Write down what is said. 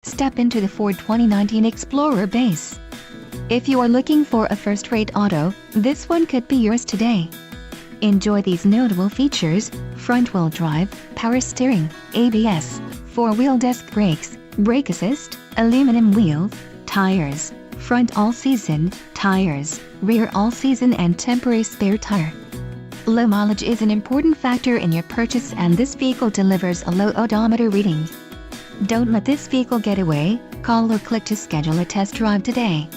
Step into the Ford 2019 Explorer Base. If you are looking for a first-rate auto, this one could be yours today. Enjoy these notable features: front-wheel drive, power steering, ABS, four-wheel disc brakes, brake assist, aluminum wheels, tires, front all-season, tires, rear all-season and temporary spare tire. Low mileage is an important factor in your purchase, and this vehicle delivers a low odometer reading. Don't let this vehicle get away. Call or click to schedule a test drive today.